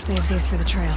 Save these for the trail.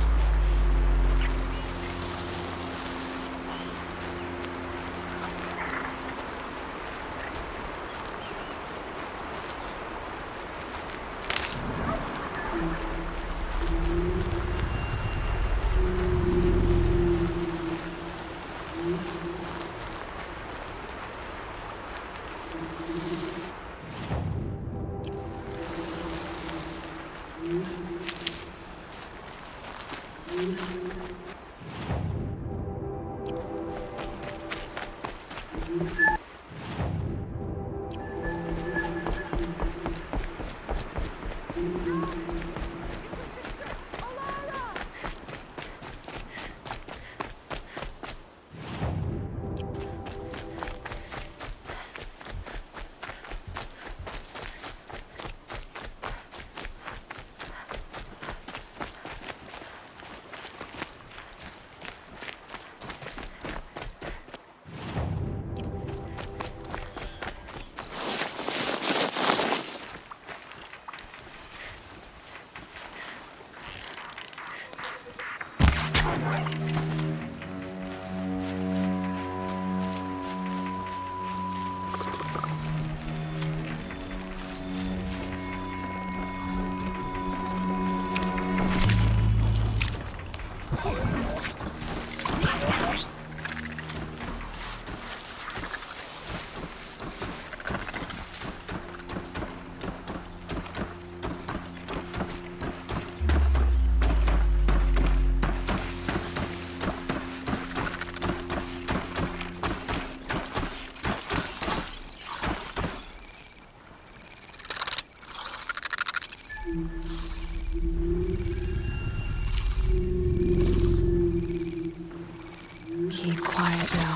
Keep quiet now.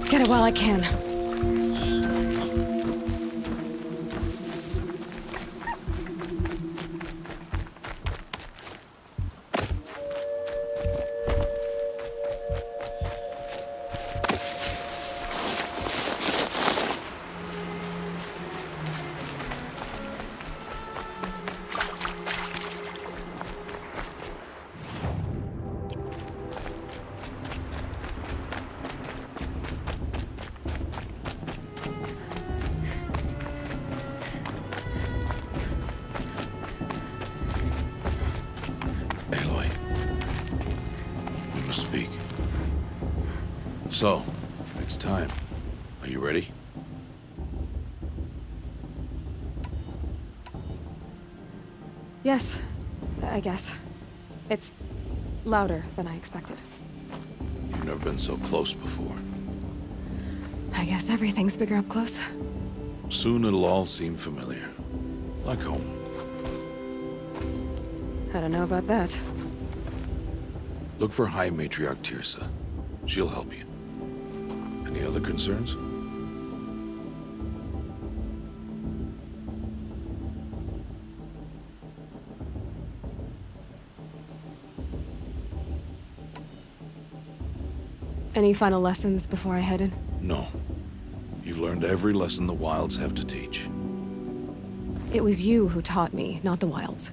Get it while I can. Aloy, we must speak. So, it's time. Are you ready? Yes, I guess. It's louder than I expected. You've never been so close before. I guess everything's bigger up close. Soon it'll all seem familiar. Like home. I don't know about that. Look for High Matriarch Teersa. She'll help you. Any other concerns? Any final lessons before I head in? No. You've learned every lesson the Wilds have to teach. It was you who taught me, not the Wilds.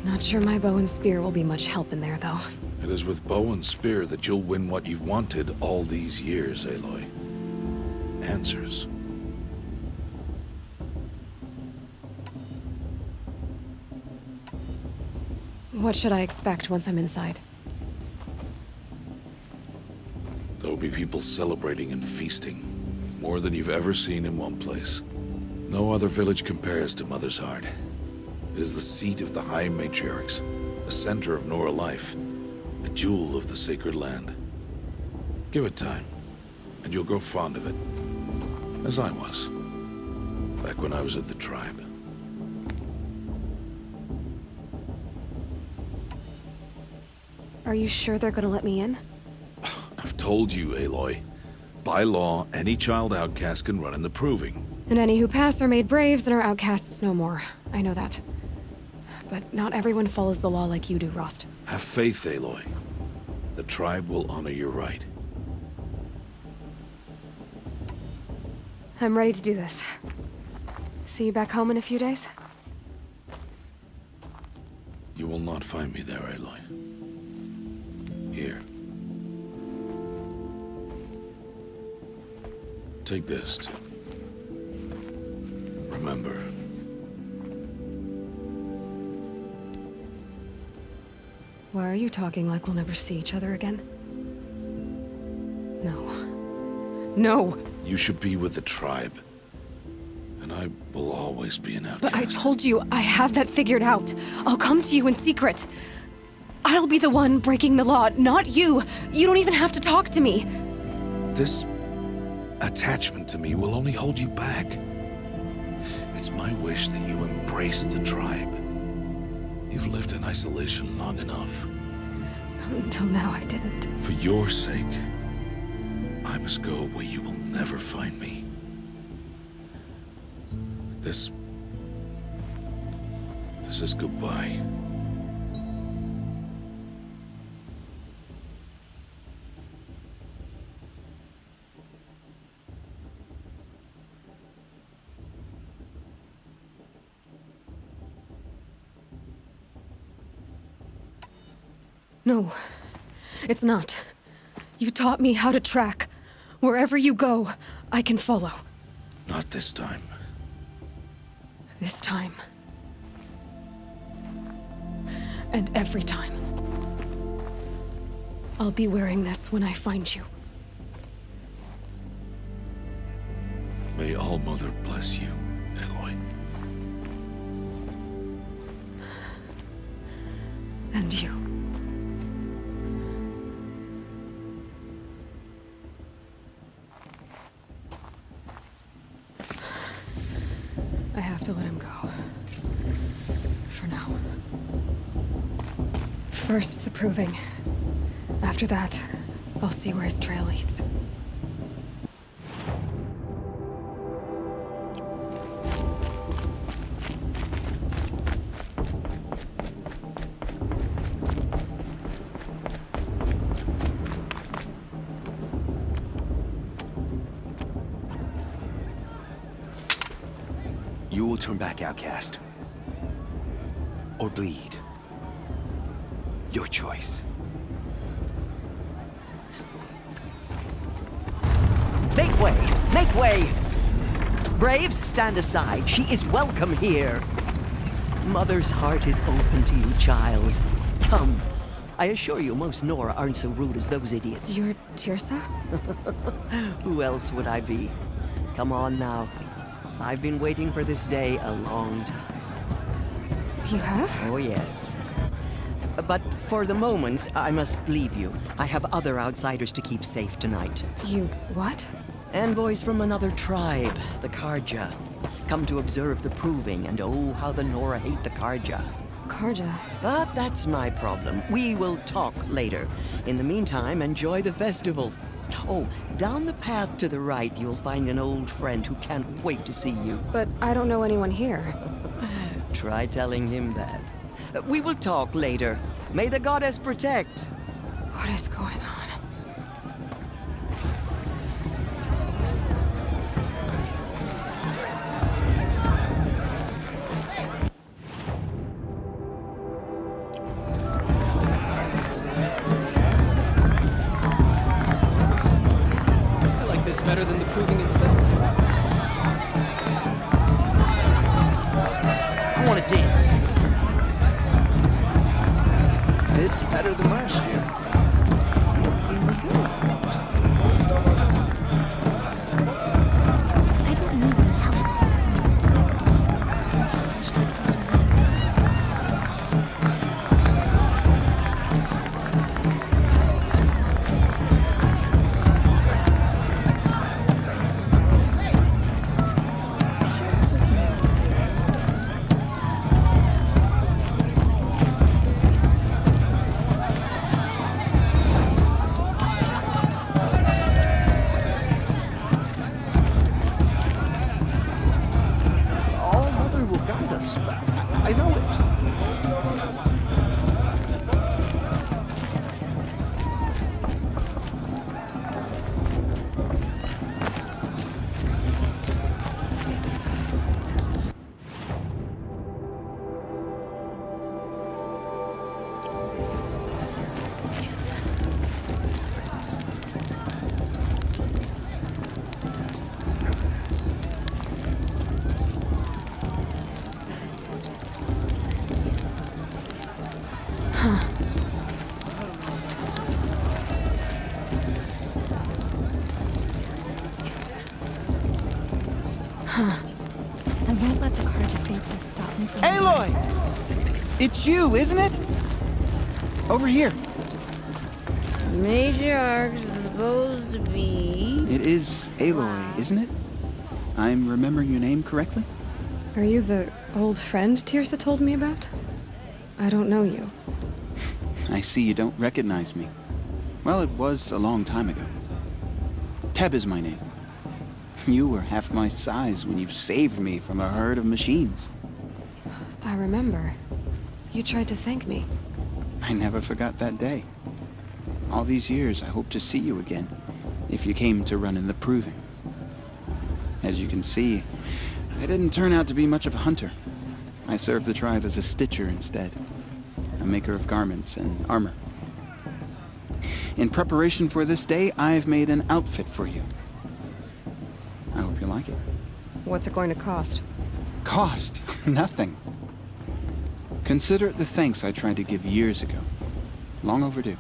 Not sure my bow and spear will be much help in there, though. It is with bow and spear that you'll win what you've wanted all these years, Aloy. Answers. What should I expect once I'm inside? There'll be people celebrating and feasting. More than you've ever seen in one place. No other village compares to Mother's Heart. It is the seat of the High Matriarchs, a center of Nora life, a jewel of the sacred land. Give it time, and you'll grow fond of it. As I was, back when I was at the tribe. Are you sure they're gonna let me in? I've told you, Aloy. By law, any child outcast can run in the Proving. And any who pass are made braves and are outcasts no more. I know that. But not everyone follows the law like you do, Rost. Have faith, Aloy. The tribe will honor your right. I'm ready to do this. See you back home in a few days? You will not find me there, Aloy. Here. Take this to remember. Why are you talking like we'll never see each other again? No. No! You should be with the tribe. And I will always be an outcast. But I told you, I have that figured out. I'll come to you in secret. I'll be the one breaking the law, not you. You don't even have to talk to me. This attachment to me will only hold you back. It's my wish that you embrace the tribe. You've lived in isolation long enough. Until now, I didn't. For your sake, I must go where you will never find me. This is goodbye. No, it's not. You taught me how to track. Wherever you go, I can follow. Not this time. This time. And every time. I'll be wearing this when I find you. May All Mother bless you, Aloy. And you. I have to let him go. For now. First, the Proving. After that, I'll see where his trail leads. You will turn back, outcast. Or bleed. Your choice. Make way! Make way! Braves, stand aside. She is welcome here. Mother's heart is open to you, child. Come. I assure you, most Nora aren't so rude as those idiots. You're Teersa? Who else would I be? Come on now. I've been waiting for this day a long time. You have? Oh, yes. But for the moment, I must leave you. I have other outsiders to keep safe tonight. You what? Envoys from another tribe, the Carja. Come to observe the Proving, and oh, how the Nora hate the Carja. Carja. But that's my problem. We will talk later. In the meantime, enjoy the festival. Oh, down the path to the right, you'll find an old friend who can't wait to see you. But I don't know anyone here. Try telling him that. We will talk later. May the goddess protect. What is going on? I like this better than the Proving itself. I want to dance. It's better than last year. I don't need any help. Yes, I know it. I won't let the Carja Faithless stop me from... Aloy! It's you, isn't it? Over here. Matriarch's supposed to be... It is Aloy, isn't it? I'm remembering your name correctly? Are you the old friend Tirsa told me about? I don't know you. I see you don't recognize me. Well, it was a long time ago. Teb is my name. You were half my size when you saved me from a herd of machines. I remember. You tried to thank me. I never forgot that day. All these years, I hope to see you again, if you came to run in the Proving. As you can see, I didn't turn out to be much of a hunter. I served the tribe as a stitcher instead, a maker of garments and armor. In preparation for this day, I've made an outfit for you. I hope you like it. What's it going to cost? Cost? Nothing. Consider it the thanks I tried to give years ago. Long overdue.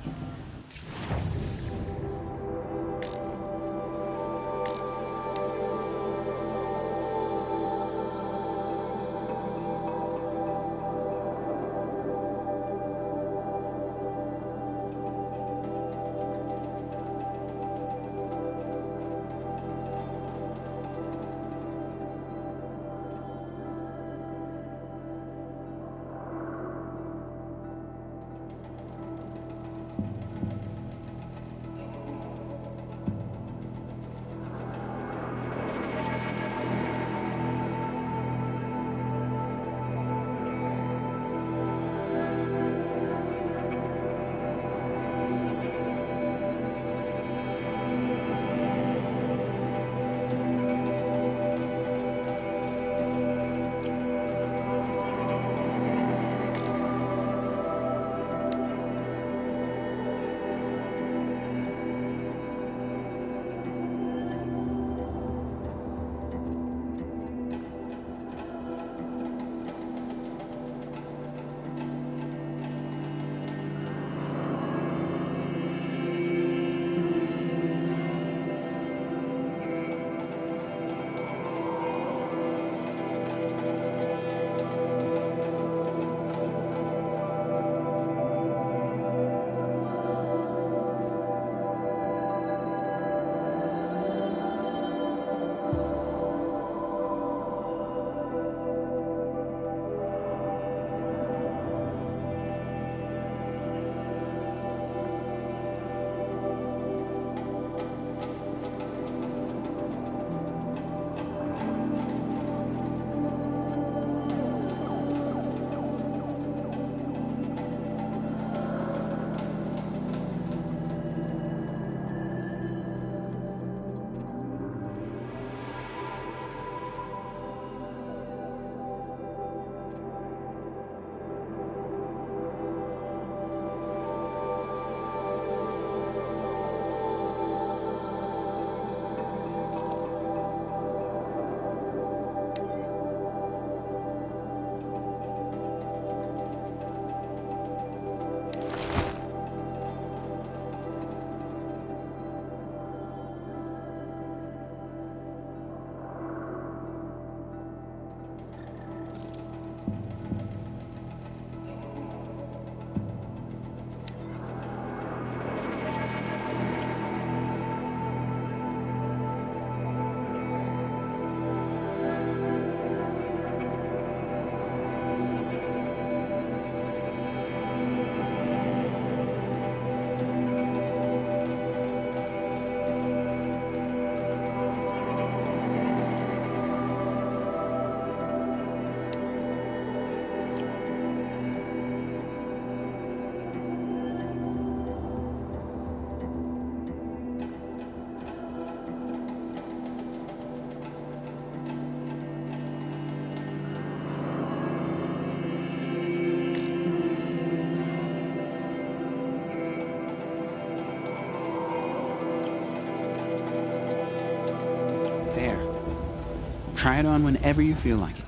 Try it on whenever you feel like it.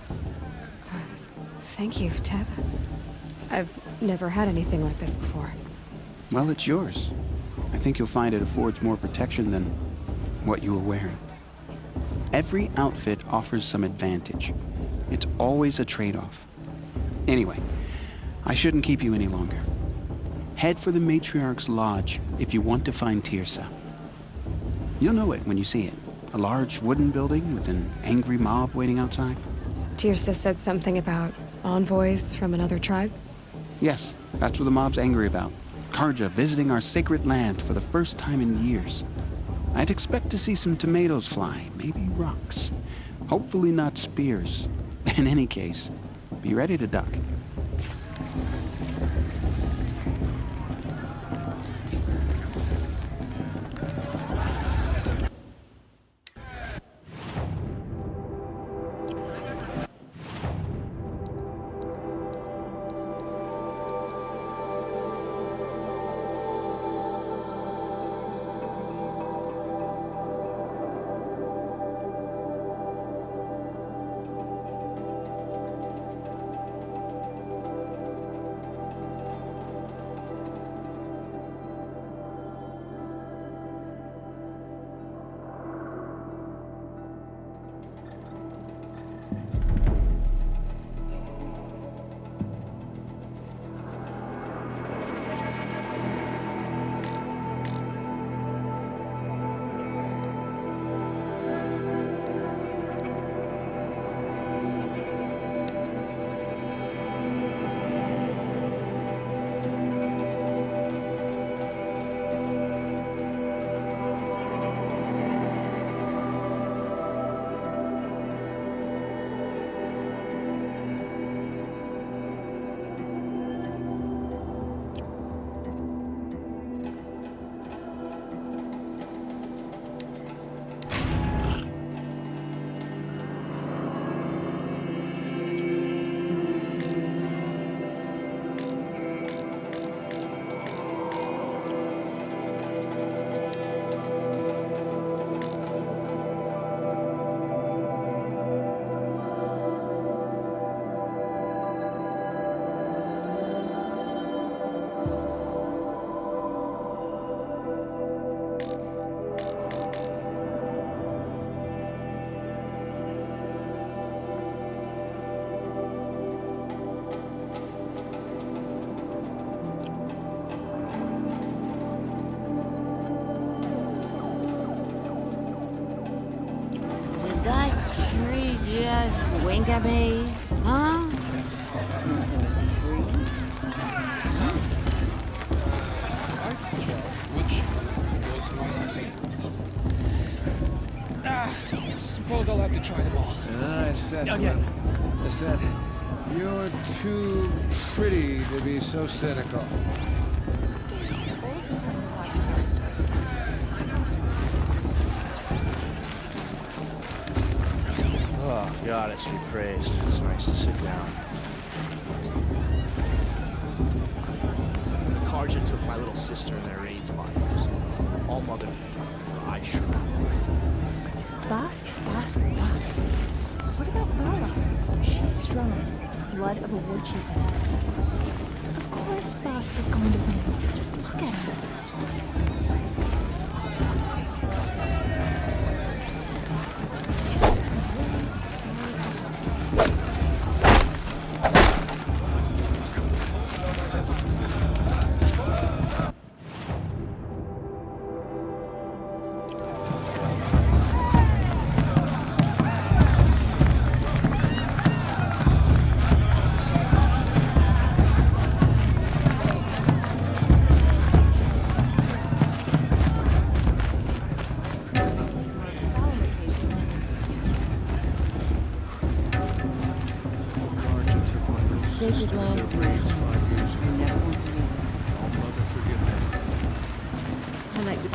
Thank you, Teb. I've never had anything like this before. Well, it's yours. I think you'll find it affords more protection than what you were wearing. Every outfit offers some advantage. It's always a trade-off. Anyway, I shouldn't keep you any longer. Head for the Matriarch's Lodge if you want to find Tirsa. You'll know it when you see it. A large wooden building with an angry mob waiting outside. Tirsa said something about envoys from another tribe? Yes, that's what the mob's angry about. Karja visiting our sacred land for the first time in years. I'd expect to see some tomatoes fly, maybe rocks. Hopefully not spears. In any case, be ready to duck. Just wink at me, huh? Suppose I'll have to try them all. I said, you're too pretty to be so cynical. Oh, goddess be praised. It's nice to sit down. Karja took my little sister in their raids 5 years ago. All mother I sure. Bast. What about Vala? She's strong. Blood of a war chief. Of course Bast is going to win. Just look at her. Sacred land of raids 5 years ago. never want to leave. I'll never forget that. I like the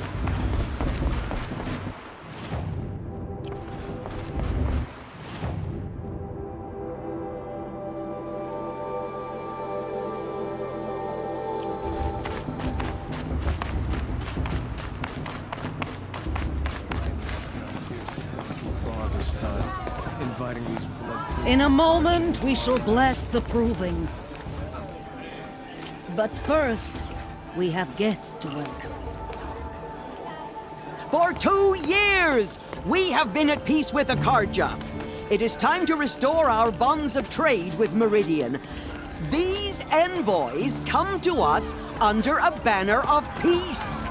Father's time. In In a moment, we shall bless the proving. But first, we have guests to welcome. For 2 years, we have been at peace with the Carja. It is time to restore our bonds of trade with Meridian. These envoys come to us under a banner of peace.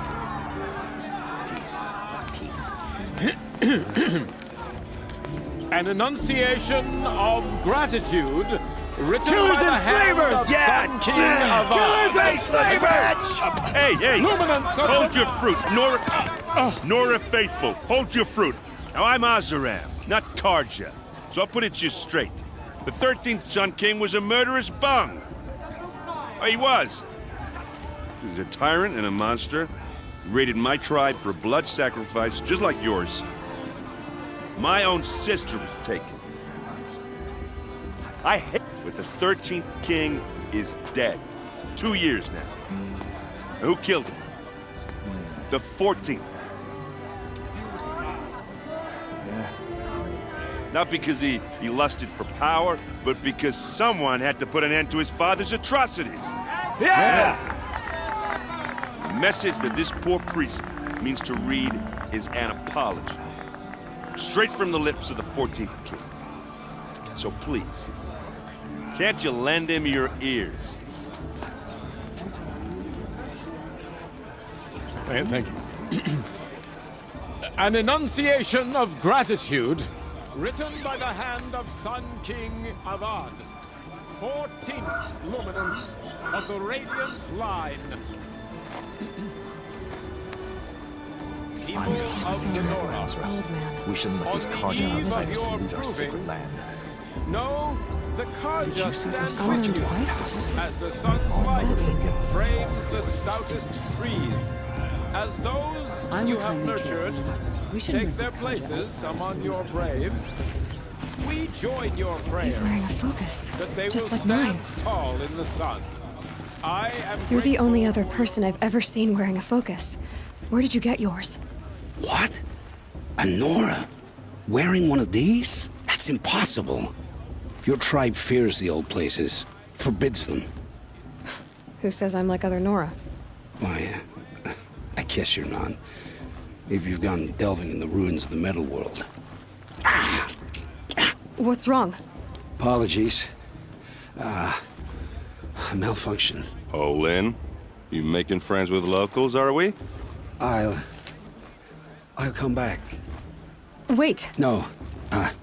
An enunciation of gratitude written Killers by the and hand slavers! of Sun King of Killers and slavers! Hey, hey! Luminance of Hold the- your fruit, Nora Faithful. Hold your fruit. Now I'm Azaram, not Carja, so I'll put it just straight. The 13th Sun King was a murderous bung. Oh, he was. He was a tyrant and a monster. He raided my tribe for blood sacrifice, just like yours. My own sister was taken. I hate but the 13th king is dead. 2 years now. Who killed him? The 14th. Not because he lusted for power, but because someone had to put an end to his father's atrocities. Yeah! The message that this poor priest means to read is an apology. Straight from the lips of the 14th king. So please, can't you lend him your ears? Thank you. An enunciation of gratitude written by the hand of Sun King Avad, 14th luminance of the Radiant Line. People of the Nora, Old man. We shouldn't let on these the Carja eve of outsiders your loot our sacred proving, land. no, the Carja stands Oh, with you Christ. as the sun's light frames the stoutest trees. As those I'm you with have my nature. nurtured We shouldn't take let their this Carja places outsiders among loot your our sacred braves, we join your prayers He's wearing a focus, that they just will like stand mine. tall in the sun. I am You're the grateful only other person I've ever seen wearing a focus. Where did you get yours? What? A Nora? Wearing one of these? That's impossible. Your tribe fears the old places, forbids them. Who says I'm like other Nora? Why, I guess you're not. If you've gone delving in the ruins of the metal world. What's wrong? Apologies. A malfunction. Oh, Lynn, you making friends with locals, are we? I'll come back. Wait. No,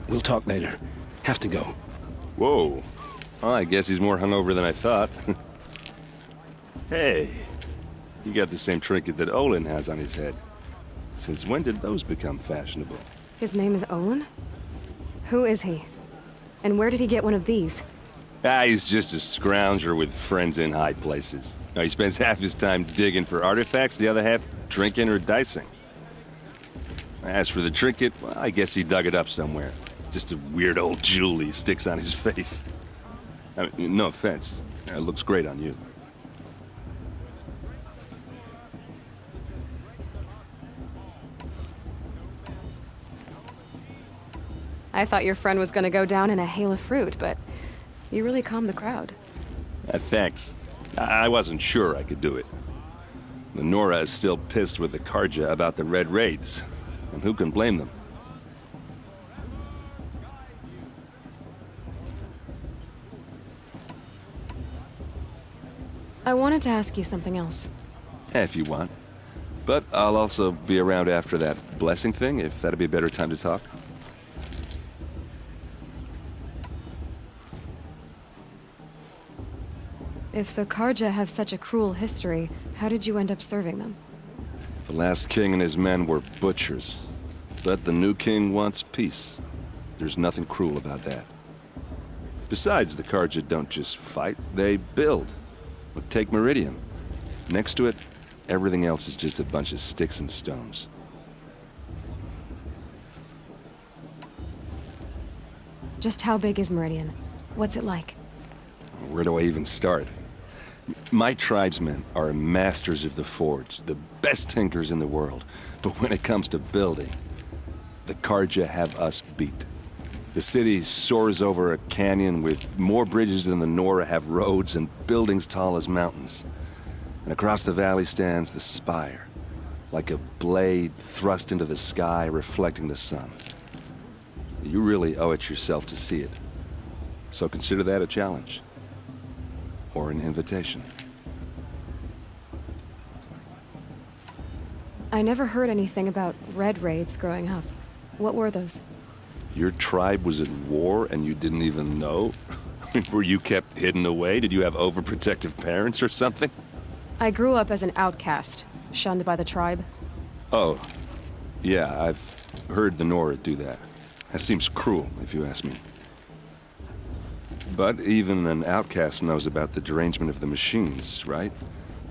we'll talk later. Have to go. Whoa. Well, I guess he's more hungover than I thought. Hey, you got the same trinket that Olin has on his head. Since when did those become fashionable? His name is Olin? Who is he? And where did he get one of these? He's just a scrounger with friends in high places. Now, he spends half his time digging for artifacts, the other half drinking or dicing. As for the trinket, well, I guess he dug it up somewhere. Just a weird old jewel he sticks on his face. I mean, no offense. It looks great on you. I thought your friend was gonna go down in a hail of fruit, but you really calmed the crowd. Thanks. I wasn't sure I could do it. The Nora is still pissed with the Carja about the Red Raids, and who can blame them? I wanted to ask you something else. If you want. But I'll also be around after that blessing thing, if that'd be a better time to talk. If the Carja have such a cruel history, how did you end up serving them? The last king and his men were butchers. But the new king wants peace. There's nothing cruel about that. Besides, the Carja don't just fight, they build. Look, take Meridian. Next to it, everything else is just a bunch of sticks and stones. Just how big is Meridian? What's it like? Where do I even start? My tribesmen are masters of the forge, the best tinkers in the world. But when it comes to building, the Carja have us beat. The city soars over a canyon with more bridges than the Nora have roads and buildings tall as mountains. And across the valley stands the spire, like a blade thrust into the sky reflecting the sun. You really owe it yourself to see it. So consider that a challenge. Or an invitation. I never heard anything about red raids growing up. What were those? Your tribe was at war and you didn't even know? Were you kept hidden away? Did you have overprotective parents or something? I grew up as an outcast, shunned by the tribe. Oh, yeah, I've heard the Nora do that. That seems cruel, if you ask me. But even an outcast knows about the derangement of the machines, right?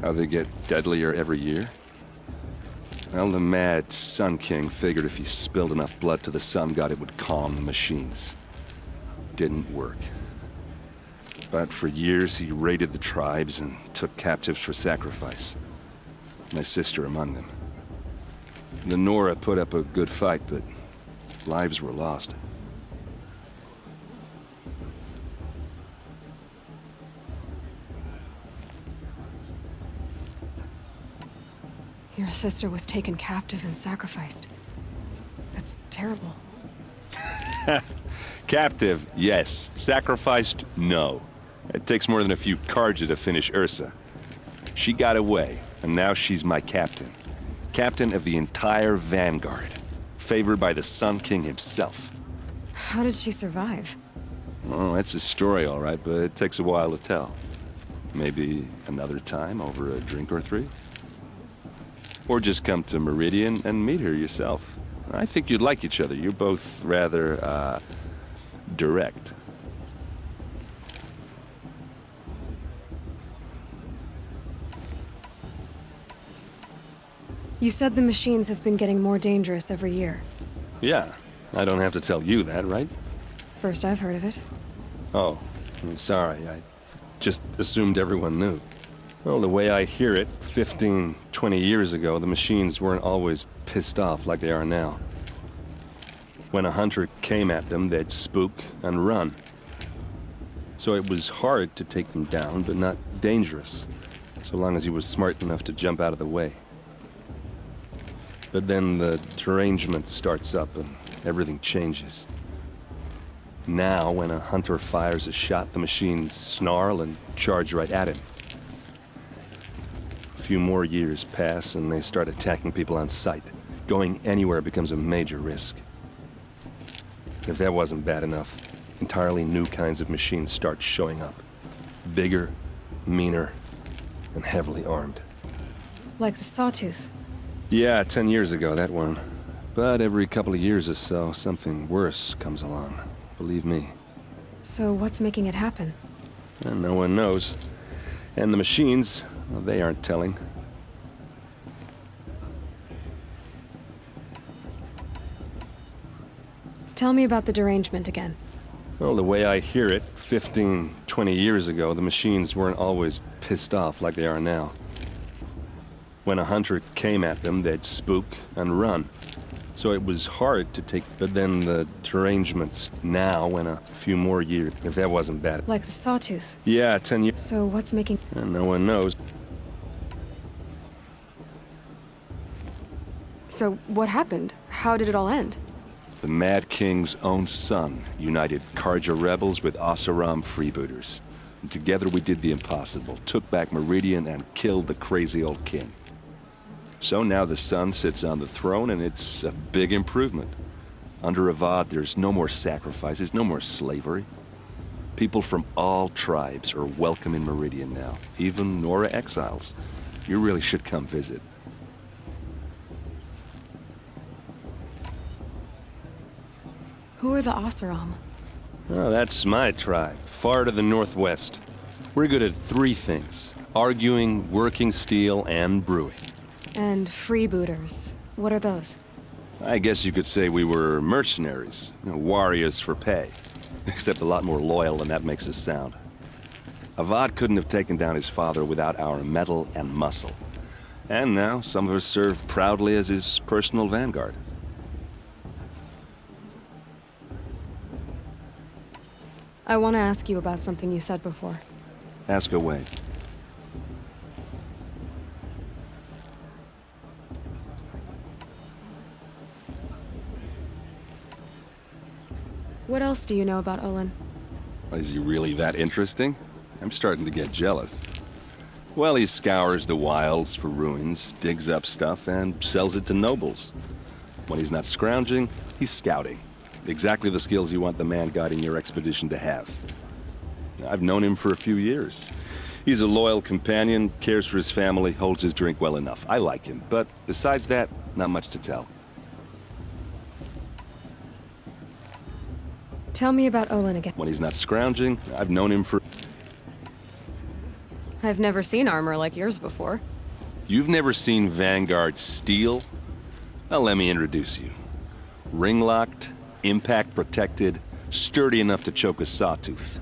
How they get deadlier every year? Well, the mad Sun King figured if he spilled enough blood to the Sun God, it would calm the machines. Didn't work. But for years, he raided the tribes and took captives for sacrifice. My sister among them. The Nora put up a good fight, but lives were lost. Your sister was taken captive and sacrificed. That's terrible. Captive, yes. Sacrificed, no. It takes more than a few Carja to finish Ursa. She got away, and now she's my captain. Captain of the entire Vanguard. Favored by the Sun King himself. How did she survive? Oh, that's a story, all right, but it takes a while to tell. Maybe another time over a drink or three? Or just come to Meridian and meet her yourself. I think you'd like each other. You're both rather, direct. You said the machines have been getting more dangerous every year. Yeah, I don't have to tell you that, right? First I've heard of it. Oh, I'm sorry. I just assumed everyone knew. Well, the way I hear it, 15, 20 years ago, the machines weren't always pissed off like they are now. When a hunter came at them, they'd spook and run. So it was hard to take them down, but not dangerous, so long as he was smart enough to jump out of the way. But then the derangement starts up and everything changes. Now, when a hunter fires a shot, the machines snarl and charge right at him. A few more years pass and they start attacking people on sight. Going anywhere becomes a major risk. If that wasn't bad enough, entirely new kinds of machines start showing up. Bigger, meaner, and heavily armed. Like the Sawtooth. Yeah, 10 years ago, that one. But every couple of years or so, something worse comes along. Believe me. So what's making it happen? And no one knows. And the machines, well, they aren't telling. Tell me about the derangement again. Well, the way I hear it, 15, 20 years ago, the machines weren't always pissed off like they are now. When a hunter came at them, they'd spook and run. So it was hard to take, but then the derangements now went a few more years, if that wasn't bad. Like the Sawtooth. Yeah, 10 years. So what's making... And no one knows. So what happened? How did it all end? The Mad King's own son united Carja rebels with Oseram freebooters. And together we did the impossible, took back Meridian and killed the crazy old king. So now the son sits on the throne, and it's a big improvement. Under Avad, there's no more sacrifices, no more slavery. People from all tribes are welcome in Meridian now, even Nora exiles. You really should come visit. Who are the Oseram? Oh, that's my tribe, far to the northwest. We're good at three things: arguing, working steel, and brewing. And freebooters. What are those? I guess you could say we were mercenaries, warriors for pay. Except a lot more loyal than that makes us sound. Avad couldn't have taken down his father without our metal and muscle. And now some of us serve proudly as his personal vanguard. I want to ask you about something you said before. Ask away. What else do you know about Olin? Is he really that interesting? I'm starting to get jealous. Well, he scours the wilds for ruins, digs up stuff, and sells it to nobles. When he's not scrounging, he's scouting. Exactly the skills you want the man guiding your expedition to have. I've known him for a few years. He's a loyal companion, cares for his family, holds his drink well enough. I like him, but besides that, not much to tell. Tell me about Olin again. When he's not scrounging, I've known him for... I've never seen armor like yours before. You've never seen Vanguard steel? Well, let me introduce you. Ring-locked, impact-protected, sturdy enough to choke a sawtooth.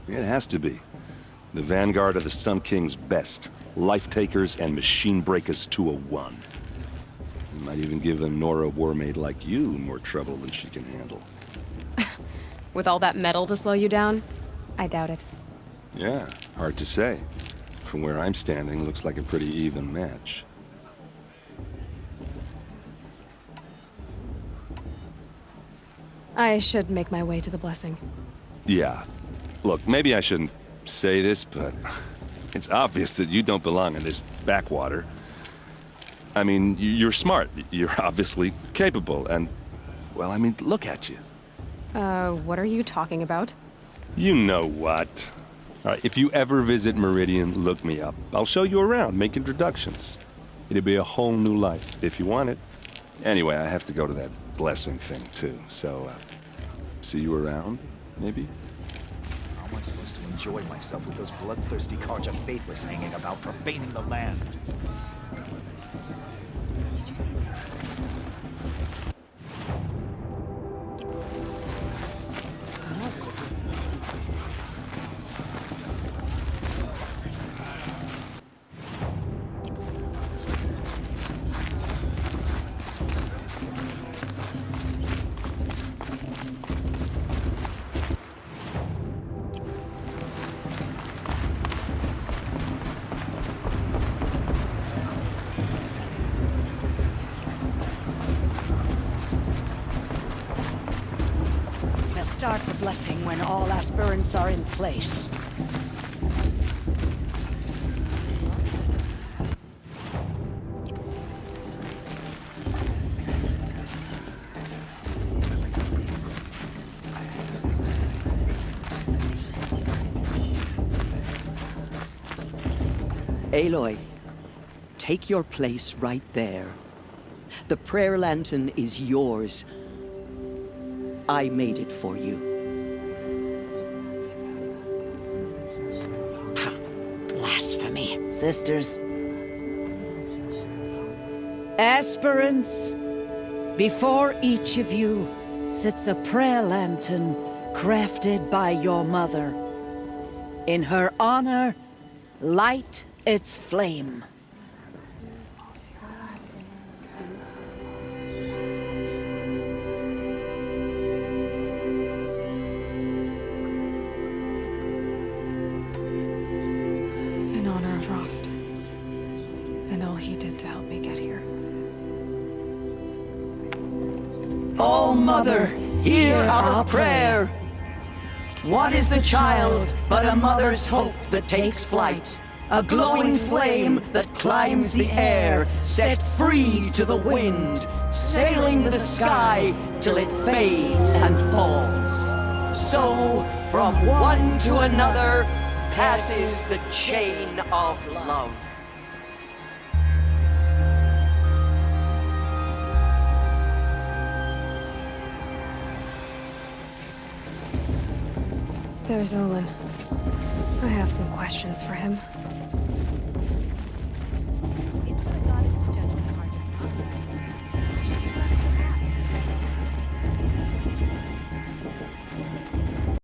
It has to be. The Vanguard of the Sun King's best. Life-takers and machine breakers to a one. You might even give a Nora Warmaid like you more trouble than she can handle. With all that metal to slow you down? I doubt it. Yeah, hard to say. From where I'm standing, looks like a pretty even match. I should make my way to the blessing. Yeah. Look, maybe I shouldn't say this, but it's obvious that you don't belong in this backwater. I mean, you're smart. You're obviously capable, and, well, I mean, look at you. What are you talking about? You know what. All right, if you ever visit Meridian, look me up. I'll show you around, make introductions. It'll be a whole new life, if you want it. Anyway, I have to go to that blessing thing, too, so, see you around, maybe? How am I supposed to enjoy myself with those bloodthirsty Karja faithless hanging about, profaning the land? Did you see this? Start the blessing when all aspirants are in place. Aloy, take your place right there. The prayer lantern is yours. I made it for you. Blasphemy. Sisters. Aspirants, before each of you sits a prayer lantern crafted by your mother. In her honor, light its flame. And all he did to help me get here. Oh, Mother, hear our prayer. What is the child but a mother's hope that takes flight? A glowing flame that climbs the air, set free to the wind, sailing the sky till it fades and falls. So, from one to another, passes the chain of love. There's Olin. I have some questions for him.